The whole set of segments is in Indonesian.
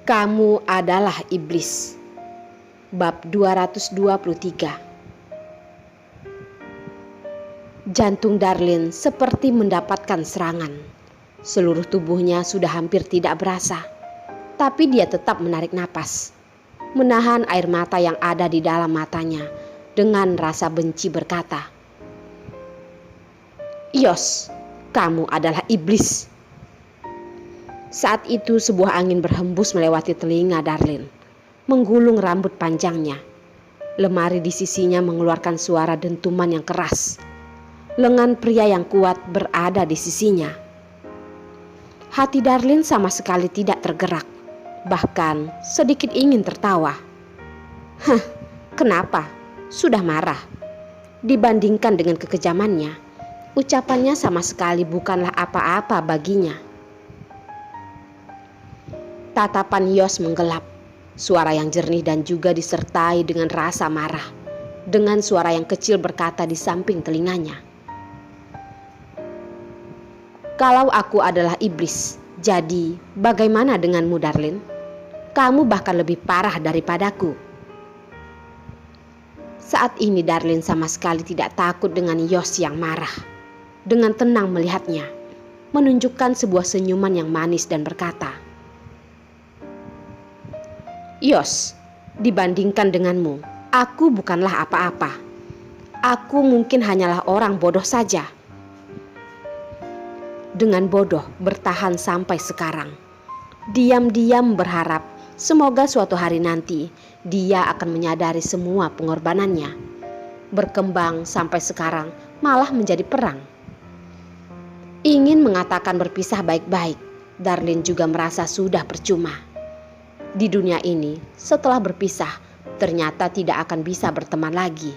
Kamu adalah iblis. Bab 223. Jantung Darlene seperti mendapatkan serangan. Seluruh tubuhnya sudah hampir tidak berasa, tapi dia tetap menarik napas, menahan air mata yang ada di dalam matanya dengan rasa benci berkata, "Yos, kamu adalah iblis." Saat itu sebuah angin berhembus melewati telinga Darlene, menggulung rambut panjangnya. Lemari di sisinya mengeluarkan suara dentuman yang keras. Lengan pria yang kuat berada di sisinya. Hati Darlene sama sekali tidak tergerak, bahkan sedikit ingin tertawa. Kenapa? Sudah marah. Dibandingkan dengan kekejamannya, ucapannya sama sekali bukanlah apa-apa baginya. Tatapan Yos menggelap, suara yang jernih dan juga disertai dengan rasa marah. Dengan suara yang kecil berkata di samping telinganya, "Kalau aku adalah iblis, jadi bagaimana denganmu, Darlene? Kamu bahkan lebih parah daripadaku." Saat ini Darlene sama sekali tidak takut dengan Yos yang marah. Dengan tenang melihatnya, menunjukkan sebuah senyuman yang manis dan berkata, "Yos, dibandingkan denganmu, aku bukanlah apa-apa. Aku mungkin hanyalah orang bodoh saja." Dengan bodoh bertahan sampai sekarang. Diam-diam berharap semoga suatu hari nanti dia akan menyadari semua pengorbanannya. Berkembang sampai sekarang malah menjadi perang. Ingin mengatakan berpisah baik-baik, Darlene juga merasa sudah percuma. Di dunia ini, setelah berpisah, ternyata tidak akan bisa berteman lagi.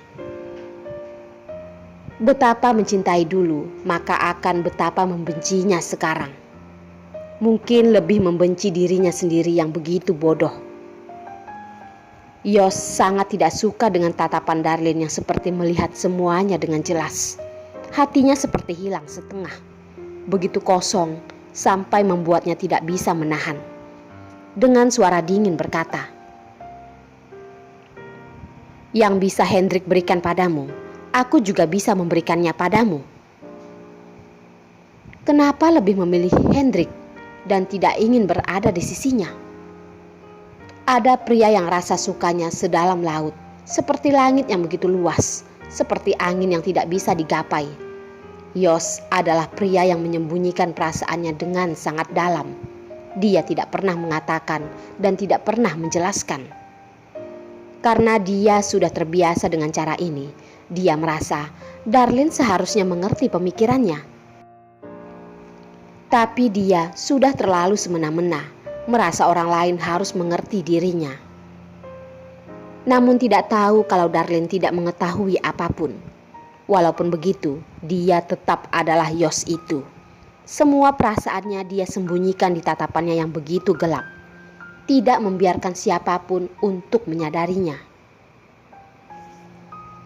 Betapa mencintai dulu, maka akan betapa membencinya sekarang. Mungkin lebih membenci dirinya sendiri yang begitu bodoh. Yos sangat tidak suka dengan tatapan Darlene yang seperti melihat semuanya dengan jelas. Hatinya seperti hilang setengah. Begitu kosong, sampai membuatnya tidak bisa menahan. Dengan suara dingin berkata, "Yang bisa Hendrik berikan padamu, aku juga bisa memberikannya padamu." Kenapa lebih memilih Hendrik dan tidak ingin berada di sisinya? Ada pria yang rasa sukanya sedalam laut, seperti langit yang begitu luas, seperti angin yang tidak bisa digapai. Yos adalah pria yang menyembunyikan perasaannya dengan sangat dalam. Dia tidak pernah mengatakan dan tidak pernah menjelaskan. Karena dia sudah terbiasa dengan cara ini, dia merasa Darlene seharusnya mengerti pemikirannya. Tapi dia sudah terlalu semena-mena, merasa orang lain harus mengerti dirinya. Namun tidak tahu kalau Darlene tidak mengetahui apapun. Walaupun begitu, dia tetap adalah Yos itu. Semua perasaannya dia sembunyikan di tatapannya yang begitu gelap. Tidak membiarkan siapapun untuk menyadarinya.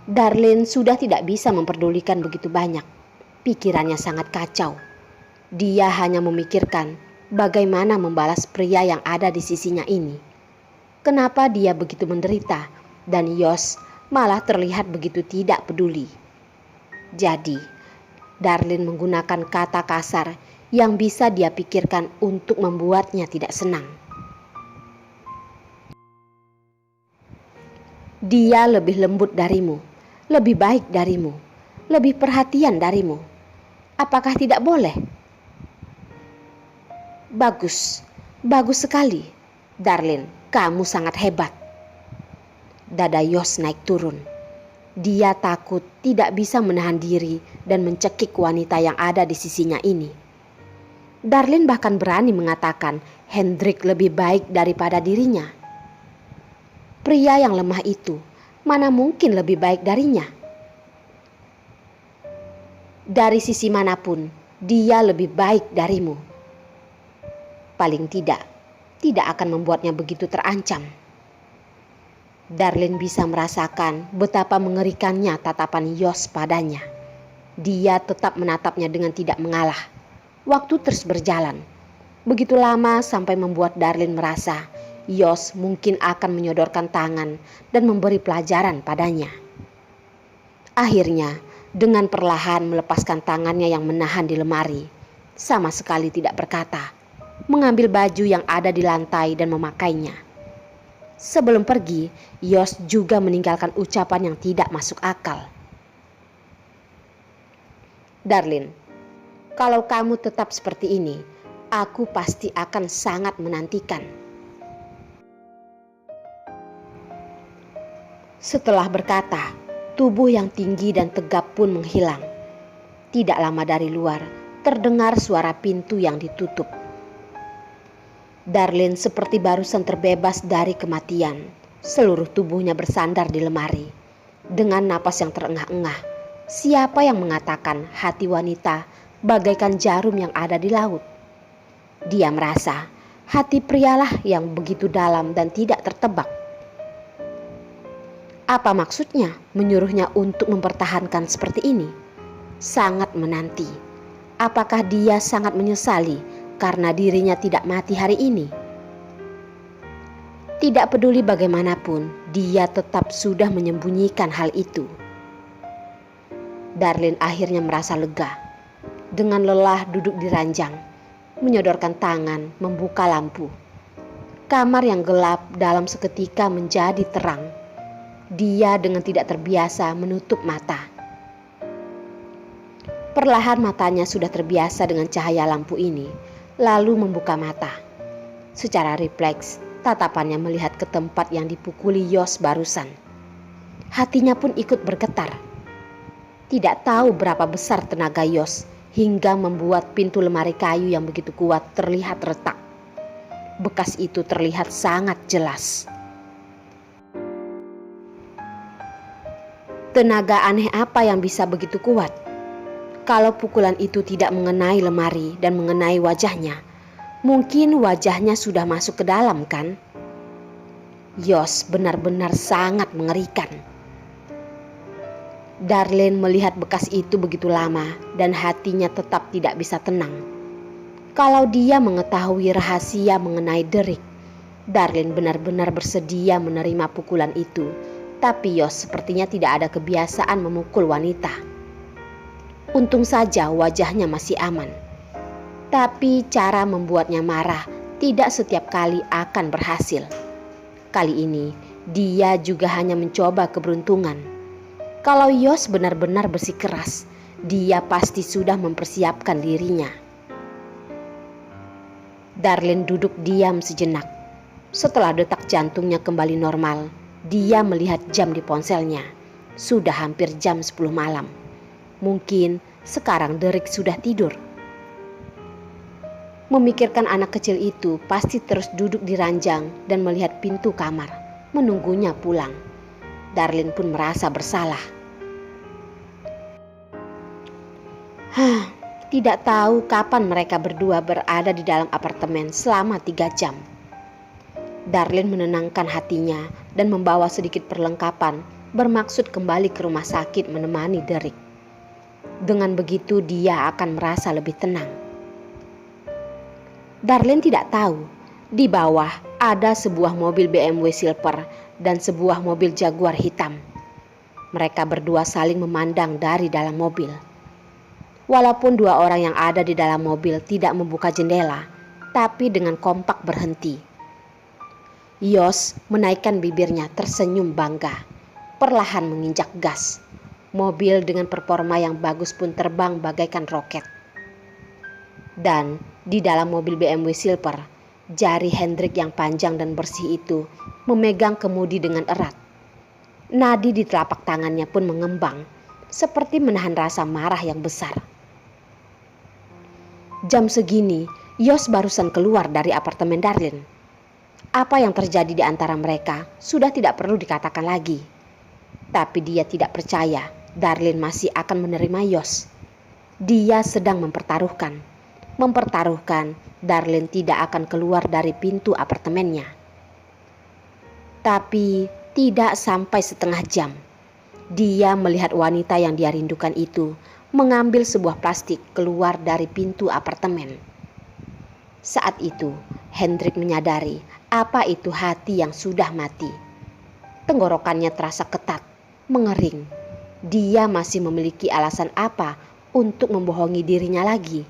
Darlene sudah tidak bisa memperdulikan begitu banyak. Pikirannya sangat kacau. Dia hanya memikirkan bagaimana membalas pria yang ada di sisinya ini. Kenapa dia begitu menderita dan Yos malah terlihat begitu tidak peduli. Jadi Darlene menggunakan kata kasar yang bisa dia pikirkan untuk membuatnya tidak senang. "Dia lebih lembut darimu, lebih baik darimu, lebih perhatian darimu. Apakah tidak boleh?" Bagus sekali. Darlene, kamu sangat hebat." Dada Yos naik turun. Dia takut tidak bisa menahan diri dan mencekik wanita yang ada di sisinya ini. Darlene bahkan berani mengatakan Hendrik lebih baik daripada dirinya. Pria yang lemah itu mana mungkin lebih baik darinya? Dari sisi manapun, dia lebih baik darimu. Paling tidak akan membuatnya begitu terancam. Darlene bisa merasakan betapa mengerikannya tatapan Yos padanya. Dia tetap menatapnya dengan tidak mengalah. Waktu terus berjalan. Begitu lama sampai membuat Darlene merasa Yos mungkin akan menyodorkan tangan dan memberi pelajaran padanya. Akhirnya, dengan perlahan melepaskan tangannya yang menahan di lemari, sama sekali tidak berkata, mengambil baju yang ada di lantai dan memakainya. Sebelum pergi, Yos juga meninggalkan ucapan yang tidak masuk akal. Darlin, kalau kamu tetap seperti ini, aku pasti akan sangat menantikan. Setelah berkata, tubuh yang tinggi dan tegap pun menghilang. Tidak lama dari luar, terdengar suara pintu yang ditutup. Darlin seperti barusan terbebas dari kematian. Seluruh tubuhnya bersandar di lemari. Dengan napas yang terengah-engah, siapa yang mengatakan hati wanita bagaikan jarum yang ada di laut? Dia merasa hati prialah yang begitu dalam dan tidak tertebak. Apa maksudnya menyuruhnya untuk mempertahankan seperti ini? Sangat menanti. Apakah dia sangat menyesali karena dirinya tidak mati hari ini? Tidak peduli bagaimanapun, dia tetap sudah menyembunyikan hal itu. Darlin akhirnya merasa lega. Dengan lelah duduk di ranjang, menyodorkan tangan, membuka lampu. Kamar yang gelap dalam seketika menjadi terang. Dia dengan tidak terbiasa menutup mata. Perlahan matanya sudah terbiasa dengan cahaya lampu ini, lalu membuka mata. Secara refleks, tatapannya melihat ke tempat yang dipukuli Yos barusan. Hatinya pun ikut bergetar. Tidak tahu berapa besar tenaga Yos hingga membuat pintu lemari kayu yang begitu kuat terlihat retak. Bekas itu terlihat sangat jelas. Tenaga aneh apa yang bisa begitu kuat? Kalau pukulan itu tidak mengenai lemari dan mengenai wajahnya, mungkin wajahnya sudah masuk ke dalam kan? Yos benar-benar sangat mengerikan. Darlin melihat bekas itu begitu lama dan hatinya tetap tidak bisa tenang. Kalau dia mengetahui rahasia mengenai Derek, Darlin benar-benar bersedia menerima pukulan itu. Tapi Yos sepertinya tidak ada kebiasaan memukul wanita. Untung saja wajahnya masih aman. Tapi cara membuatnya marah tidak setiap kali akan berhasil. Kali ini dia juga hanya mencoba keberuntungan. Kalau Yos benar-benar bersikeras, dia pasti sudah mempersiapkan dirinya. Darlin duduk diam sejenak. Setelah detak jantungnya kembali normal, dia melihat jam di ponselnya. Sudah hampir jam 10 malam. Mungkin sekarang Derek sudah tidur. Memikirkan anak kecil itu pasti terus duduk di ranjang dan melihat pintu kamar, menunggunya pulang. Darlin pun merasa bersalah. Tidak tahu kapan mereka berdua berada di dalam apartemen selama 3 jam. Darlin menenangkan hatinya dan membawa sedikit perlengkapan, bermaksud kembali ke rumah sakit menemani Derek. Dengan begitu dia akan merasa lebih tenang. Darlin tidak tahu, di bawah ada sebuah mobil BMW Silver dan sebuah mobil Jaguar hitam. Mereka berdua saling memandang dari dalam mobil. Walaupun 2 orang yang ada di dalam mobil tidak membuka jendela, tapi dengan kompak berhenti. Yos menaikkan bibirnya tersenyum bangga, perlahan menginjak gas. Mobil dengan performa yang bagus pun terbang bagaikan roket. Dan di dalam mobil BMW Silver, jari Hendrik yang panjang dan bersih itu memegang kemudi dengan erat. Nadi di telapak tangannya pun mengembang, seperti menahan rasa marah yang besar. Jam segini, Yos barusan keluar dari apartemen Darlin. Apa yang terjadi di antara mereka sudah tidak perlu dikatakan lagi. Tapi dia tidak percaya Darlin masih akan menerima Yos. Dia sedang mempertaruhkan Darlin tidak akan keluar dari pintu apartemennya. Tapi tidak sampai setengah jam, dia melihat wanita yang dia rindukan itu mengambil sebuah plastik keluar dari pintu apartemen. Saat itu, Hendrik menyadari apa itu hati yang sudah mati. Tenggorokannya terasa ketat, mengering. Dia masih memiliki alasan apa untuk membohongi dirinya lagi?